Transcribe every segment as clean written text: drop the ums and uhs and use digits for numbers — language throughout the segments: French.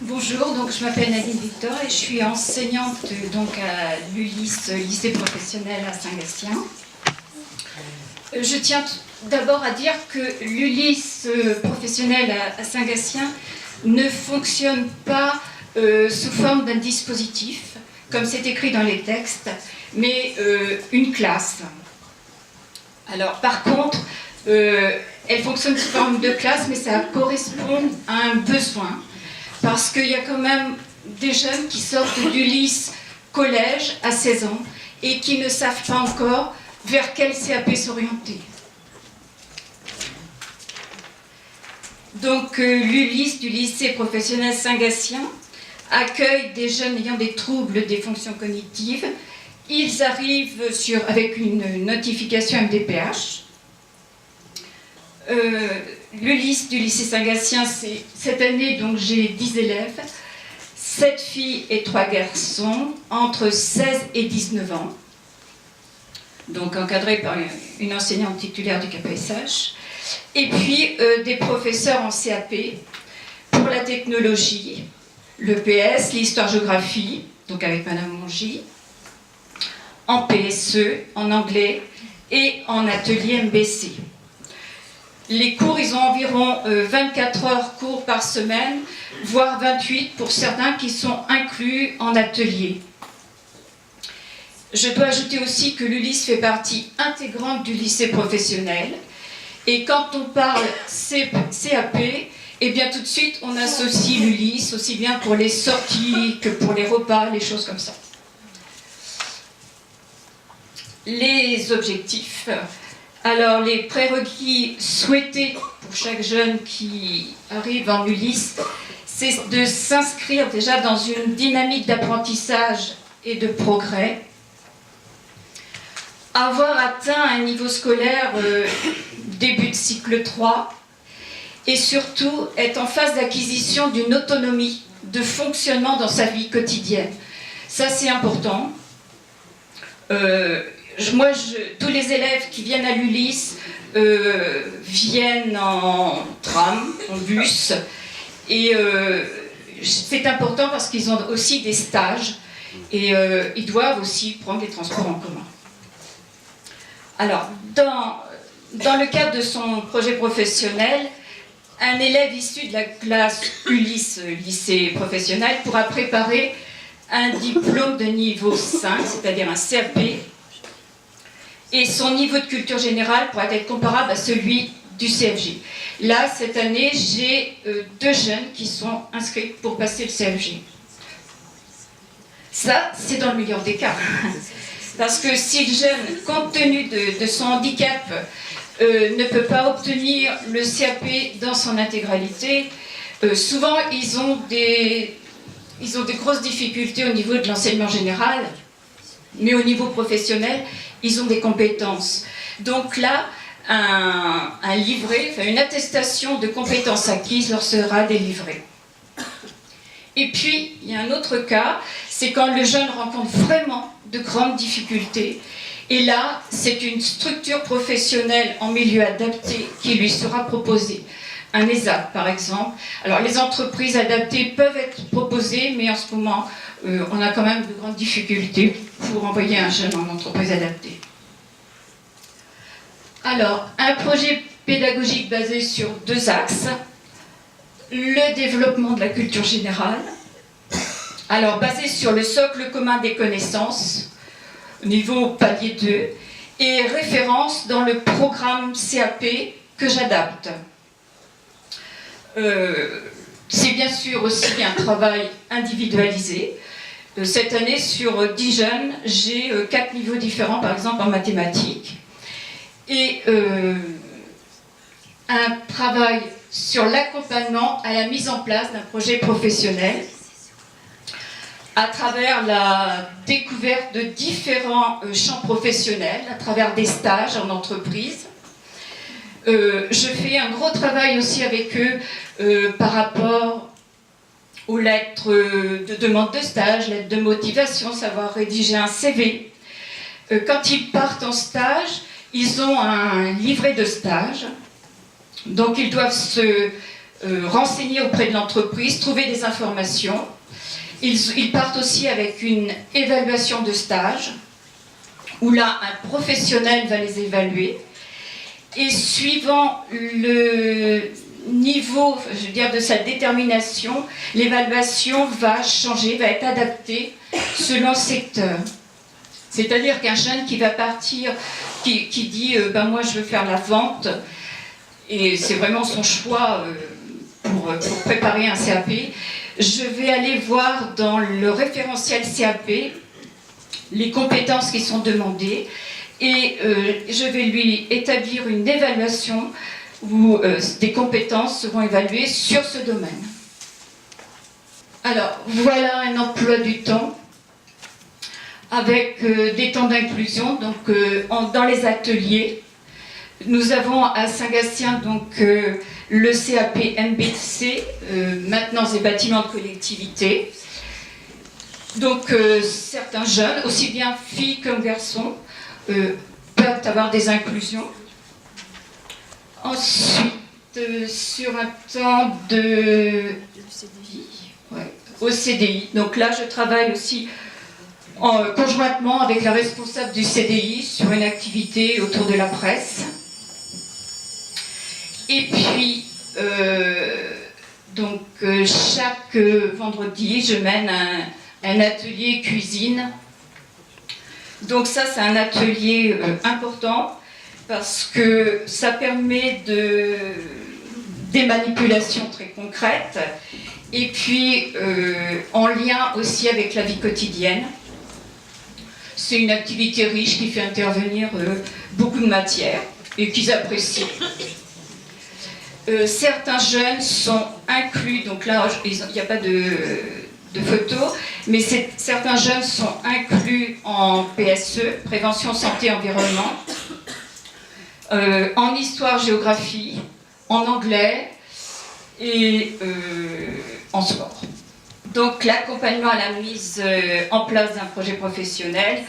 Bonjour, donc je m'appelle Nadine Victor et je suis enseignante donc à l'ULIS, lycée professionnel à Saint-Gatien. Je tiens d'abord à dire que l'ULIS professionnel à Saint-Gatien ne fonctionne pas sous forme d'un dispositif, comme c'est écrit dans les textes, mais une classe. Alors par contre, elle fonctionne sous forme de classe, mais ça correspond à un besoin. Parce qu'il y a quand même des jeunes qui sortent du lycée collège à 16 ans et qui ne savent pas encore vers quel CAP s'orienter. Donc l'ULIS du lycée professionnel Saint-Gatien accueille des jeunes ayant des troubles des fonctions cognitives. Ils arrivent avec une notification MDPH. L'ULIS du lycée Saint-Gatien, cette année, donc j'ai 10 élèves, 7 filles et 3 garçons, entre 16 et 19 ans, donc encadrés par une enseignante titulaire du KPSH, et puis des professeurs en CAP pour la technologie, le PS, l'histoire-géographie, donc avec Madame Mongy, en PSE, en anglais et en atelier MBC. Les cours, ils ont environ 24 heures cours par semaine, voire 28 pour certains qui sont inclus en atelier. Je dois ajouter aussi que l'ULIS fait partie intégrante du lycée professionnel. Et quand on parle CAP, eh bien tout de suite on associe l'ULIS, aussi bien pour les sorties que pour les repas, les choses comme ça. Les objectifs. Alors, les prérequis souhaités pour chaque jeune qui arrive en ULIS, c'est de s'inscrire déjà dans une dynamique d'apprentissage et de progrès, avoir atteint un niveau scolaire début de cycle 3, et surtout être en phase d'acquisition d'une autonomie de fonctionnement dans sa vie quotidienne. Ça, c'est important. Tous les élèves qui viennent à l'ULIS viennent en tram, en bus, et c'est important parce qu'ils ont aussi des stages et ils doivent aussi prendre les transports en commun. Alors, dans le cadre de son projet professionnel, un élève issu de la classe ULIS, lycée professionnel, pourra préparer un diplôme de niveau 5, c'est-à-dire un CAP, et son niveau de culture générale pourra être comparable à celui du CFG. Là, cette année, j'ai 2 jeunes qui sont inscrits pour passer le CFG. Ça, c'est dans le meilleur des cas. Parce que si le jeune, compte tenu de son handicap, ne peut pas obtenir le CAP dans son intégralité, souvent, ils ont des grosses difficultés au niveau de l'enseignement général, mais au niveau professionnel, ils ont des compétences. Donc là, un livret, une attestation de compétences acquises leur sera délivrée. Et puis, il y a un autre cas, c'est quand le jeune rencontre vraiment de grandes difficultés. Et là, c'est une structure professionnelle en milieu adapté qui lui sera proposée. Un ESAP, par exemple. Alors, les entreprises adaptées peuvent être proposées, mais en ce moment, on a quand même de grandes difficultés pour envoyer un jeune en entreprise adaptée. Alors, un projet pédagogique basé sur 2 axes. Le développement de la culture générale. Alors, basé sur le socle commun des connaissances, niveau palier 2, et référence dans le programme CAP que j'adapte. C'est bien sûr aussi un travail individualisé. Cette année, sur 10 jeunes, j'ai 4 niveaux différents, par exemple en mathématiques. Et un travail sur l'accompagnement à la mise en place d'un projet professionnel à travers la découverte de différents champs professionnels, à travers des stages en entreprise. Je fais un gros travail aussi avec eux par rapport aux lettres de demande de stage, lettres de motivation, savoir rédiger un CV. Quand ils partent en stage, ils ont un livret de stage, donc ils doivent se renseigner auprès de l'entreprise, trouver des informations. Ils partent aussi avec une évaluation de stage, où là, un professionnel va les évaluer. Et suivant le niveau, je veux dire, de sa détermination, l'évaluation va changer, va être adaptée selon le secteur. C'est-à-dire qu'un jeune qui va partir, qui dit ben moi je veux faire la vente, et c'est vraiment son choix pour préparer un CAP, je vais aller voir dans le référentiel CAP les compétences qui sont demandées et je vais lui établir une évaluation où des compétences seront évaluées sur ce domaine. Alors, voilà un emploi du temps avec des temps d'inclusion. Donc, dans les ateliers, nous avons à Saint-Gatien donc le CAP MBC, maintenance des bâtiments de collectivité. Donc, certains jeunes, aussi bien filles comme garçons, peuvent avoir des inclusions. Ensuite, sur un temps de CDI, ouais, au CDI. Donc là, je travaille aussi conjointement avec la responsable du CDI sur une activité autour de la presse. Et puis, chaque vendredi, je mène un atelier cuisine. Donc ça, c'est un atelier important parce que ça permet des manipulations très concrètes et puis en lien aussi avec la vie quotidienne. C'est une activité riche qui fait intervenir beaucoup de matières et qu'ils apprécient. Certains jeunes sont inclus, donc là il n'y a pas de photos, mais certains jeunes sont inclus en PSE, prévention santé environnement, en histoire-géographie, en anglais et en sport. Donc l'accompagnement à la mise en place d'un projet professionnel.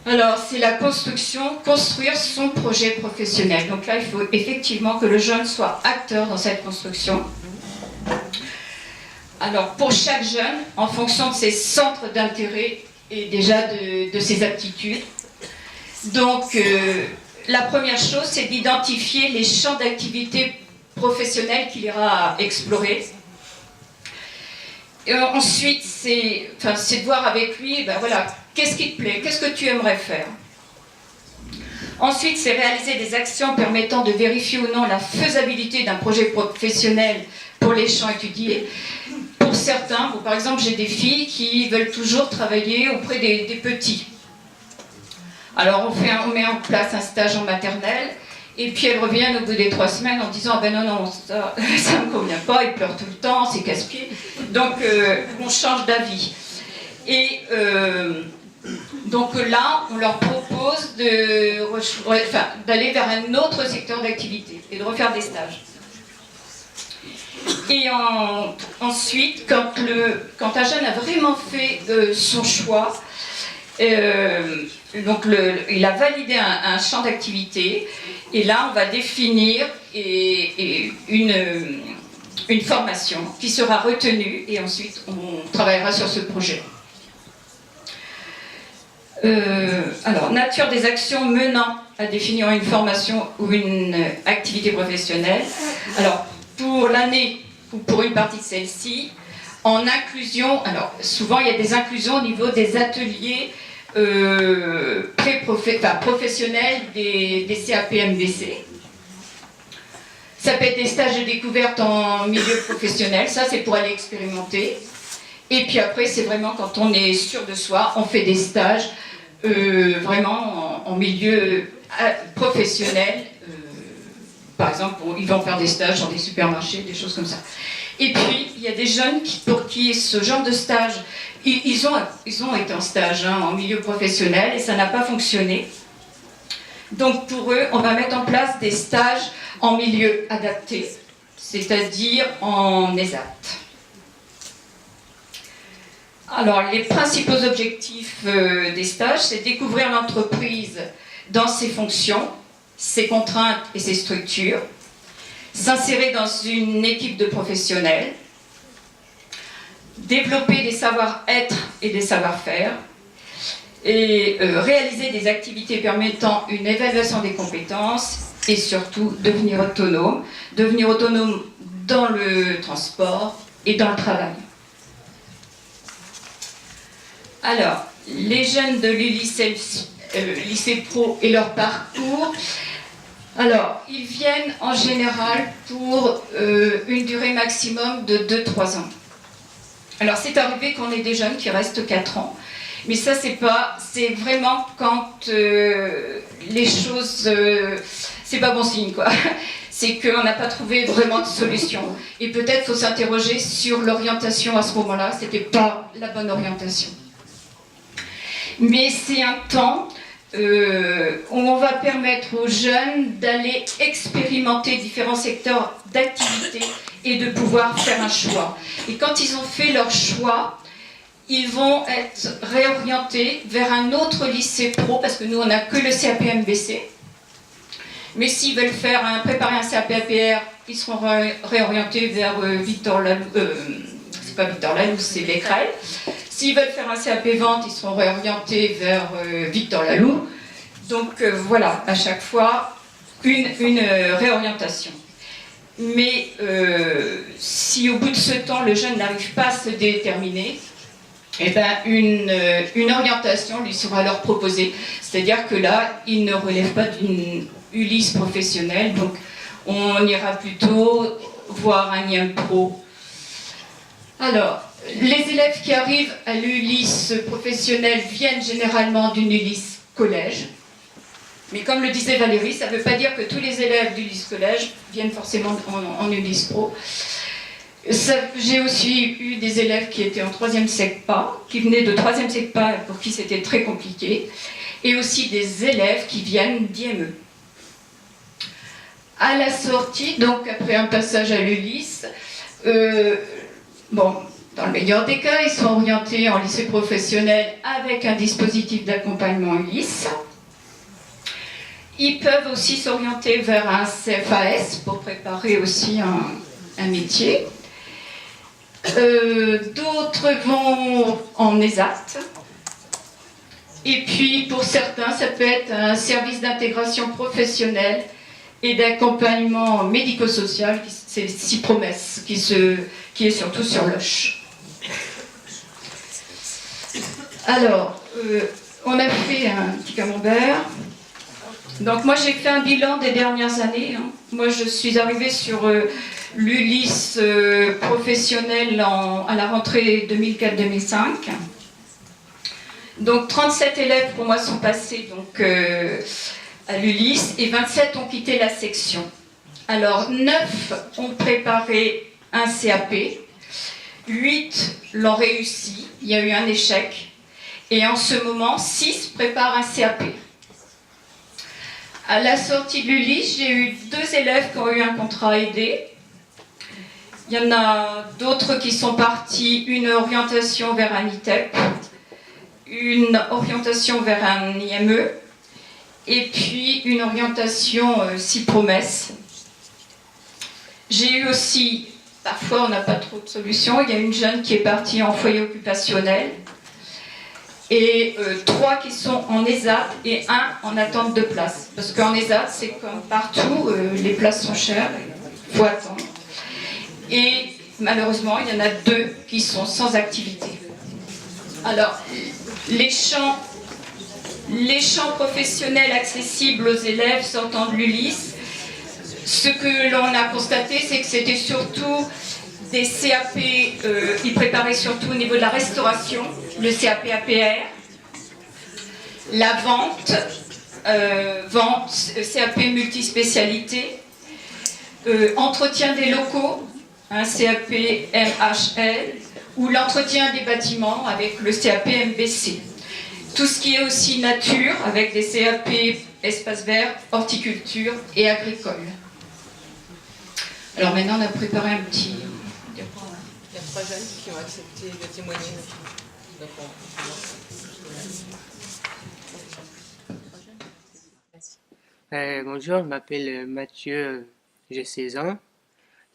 Alors c'est la construire son projet professionnel. Donc là il faut effectivement que le jeune soit acteur dans cette construction. Alors pour chaque jeune, en fonction de ses centres d'intérêt et déjà de ses aptitudes. Donc la première chose, c'est d'identifier les champs d'activité professionnels qu'il ira explorer. Et ensuite, c'est de voir avec lui, ben voilà, qu'est-ce qui te plaît, qu'est-ce que tu aimerais faire. Ensuite, c'est réaliser des actions permettant de vérifier ou non la faisabilité d'un projet professionnel pour les champs étudiés. Pour certains, par exemple, j'ai des filles qui veulent toujours travailler auprès des petits. Alors, on met en place un stage en maternelle, et puis elles reviennent au bout des 3 semaines en disant « Ah ben non, ça ne me convient pas, il pleure tout le temps, c'est casse-pied. » Donc, on change d'avis. Et donc là, on leur propose d'aller vers un autre secteur d'activité et de refaire des stages. Et ensuite, quand un jeune a vraiment fait son choix, donc il a validé un champ d'activité, et là on va définir une formation qui sera retenue, et ensuite on travaillera sur ce projet. Alors, nature des actions menant à définir une formation ou une activité professionnelle. Alors, pour l'année ou pour une partie de celle-ci, en inclusion, alors souvent il y a des inclusions au niveau des ateliers professionnels des CAP MBC. Ça peut être des stages de découverte en milieu professionnel, ça c'est pour aller expérimenter. Et puis après, c'est vraiment quand on est sûr de soi, on fait des stages vraiment en milieu professionnel. Par exemple, ils vont faire des stages dans des supermarchés, des choses comme ça. Et puis, il y a des jeunes pour qui ce genre de stage, ils ont été en stage en milieu professionnel et ça n'a pas fonctionné. Donc pour eux, on va mettre en place des stages en milieu adapté, c'est-à-dire en ESAT. Alors, les principaux objectifs des stages, c'est découvrir l'entreprise dans ses fonctions, ses contraintes et ses structures. s'insérer dans une équipe de professionnels, développer des savoir-être et des savoir-faire, et réaliser des activités permettant une évaluation des compétences, et surtout devenir autonome dans le transport et dans le travail. Alors, les jeunes de lycée pro et leur parcours, alors, ils viennent en général pour une durée maximum de 2-3 ans. Alors, c'est arrivé qu'on ait des jeunes qui restent 4 ans, mais ça, c'est vraiment quand les choses, c'est pas bon signe, quoi. C'est qu'on n'a pas trouvé vraiment de solution. Et peut-être faut s'interroger sur l'orientation à ce moment-là, c'était pas la bonne orientation. Mais c'est un temps où on va permettre aux jeunes d'aller expérimenter différents secteurs d'activité et de pouvoir faire un choix. Et quand ils ont fait leur choix, ils vont être réorientés vers un autre lycée pro, parce que nous, on n'a que le CAP-MBC. Mais s'ils veulent préparer un CAP-APR, ils seront réorientés vers Victor Laloux, c'est pas Victor Laloux, c'est Becquerel. S'ils veulent faire un CAP-Vente, ils seront réorientés vers Victor Laloux. Donc voilà, à chaque fois, une réorientation. Mais si au bout de ce temps, le jeune n'arrive pas à se déterminer, eh ben, une orientation lui sera alors proposée. C'est-à-dire que là, il ne relève pas d'une Ulysse professionnelle, donc on ira plutôt voir un IEM Pro. Alors, les élèves qui arrivent à l'Ulysse professionnelle viennent généralement d'une Ulysse collège. Mais comme le disait Valérie, ça ne veut pas dire que tous les élèves d'Ulysse collège viennent forcément en Ulysse Pro. J'ai aussi eu des élèves qui étaient en 3e SECPA, qui venaient de 3e SECPA pour qui c'était très compliqué, et aussi des élèves qui viennent d'IME. À la sortie, donc après un passage à l'Ulysse, bon, dans le meilleur des cas, ils sont orientés en lycée professionnel avec un dispositif d'accompagnement Ulysse. Ils peuvent aussi s'orienter vers un CFAS pour préparer aussi un métier. D'autres vont en ESAT. Et puis pour certains, ça peut être un service d'intégration professionnelle et d'accompagnement médico-social, c'est CIPROMES, qui est surtout sur Loche. Alors, on a fait un petit camembert. Donc moi j'ai fait un bilan des dernières années. Moi je suis arrivée sur l'Ulysse professionnel à la rentrée 2004-2005. Donc 37 élèves pour moi sont passés donc, à l'Ulysse et 27 ont quitté la section. Alors 9 ont préparé un CAP, 8 l'ont réussi, il y a eu un échec, et en ce moment 6 préparent un CAP. À la sortie de l'Ulysse, j'ai eu 2 élèves qui ont eu un contrat aidé. Il y en a d'autres qui sont partis, une orientation vers un ITEP, une orientation vers un IME, et puis une orientation CIPROMES. J'ai eu aussi, parfois on n'a pas trop de solutions, il y a une jeune qui est partie en foyer occupationnel, et 3 qui sont en ESAT et 1 en attente de place. Parce qu'en ESAT, c'est comme partout, les places sont chères, il faut attendre. Et malheureusement, il y en a 2 qui sont sans activité. Alors, les champs professionnels accessibles aux élèves sortant de l'Ulysse, ce que l'on a constaté, c'est que c'était surtout des CAP, ils préparaient surtout au niveau de la restauration, le CAP APR, la vente, CAP multispécialité, entretien des locaux, un CAP MHL, ou l'entretien des bâtiments avec le CAP MBC. Tout ce qui est aussi nature, avec des CAP espace vert, horticulture et agricole. Alors maintenant, on a préparé un petit... Il y a 3 jeunes qui ont accepté de témoigner. Bonjour, je m'appelle Mathieu j'ai 16 ans.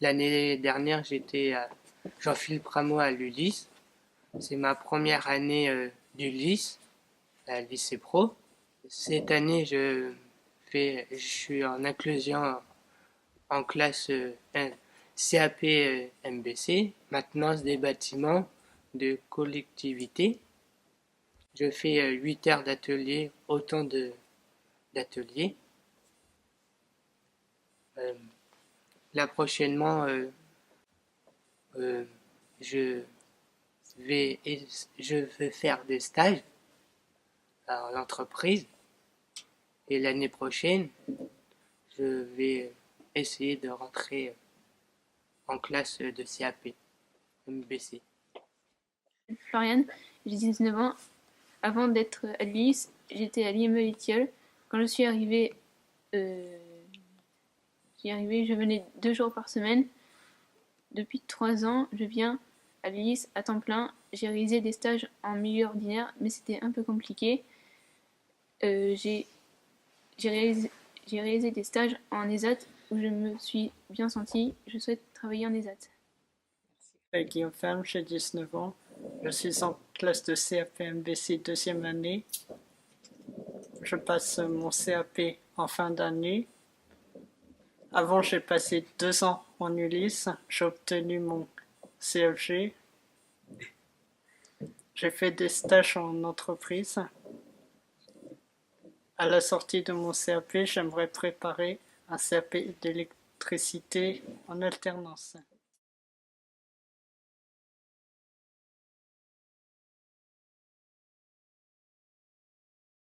L'année dernière, j'étais à Jean-Philippe Rameau à l'ULIS. C'est ma première année d'ULIS, à lycée pro. Cette année, je suis en inclusion en classe CAP MBC, maintenance des bâtiments de collectivité. Je fais 8 heures d'atelier, autant d'ateliers. Là prochainement, je je vais faire des stages à l'entreprise et l'année prochaine, je vais essayer de rentrer en classe de CAP, MBC. Floriane, j'ai 19 ans. Avant d'être à l'ULIS, j'étais à l'IME Étiole. Quand je suis arrivée, je venais 2 jours par semaine. Depuis 3 ans, je viens à l'ULIS à temps plein. J'ai réalisé des stages en milieu ordinaire, mais c'était un peu compliqué. J'ai réalisé des stages en ESAT où je me suis bien sentie. Je souhaite travailler en ESAT. Guillaume Ferme, j'ai 19 ans. Je suis en classe de CAP MBC deuxième année. Je passe mon CAP en fin d'année. Avant, j'ai passé 2 ans en ULIS. J'ai obtenu mon CFG. J'ai fait des stages en entreprise. À la sortie de mon CAP, j'aimerais préparer un CAP d'électricité en alternance.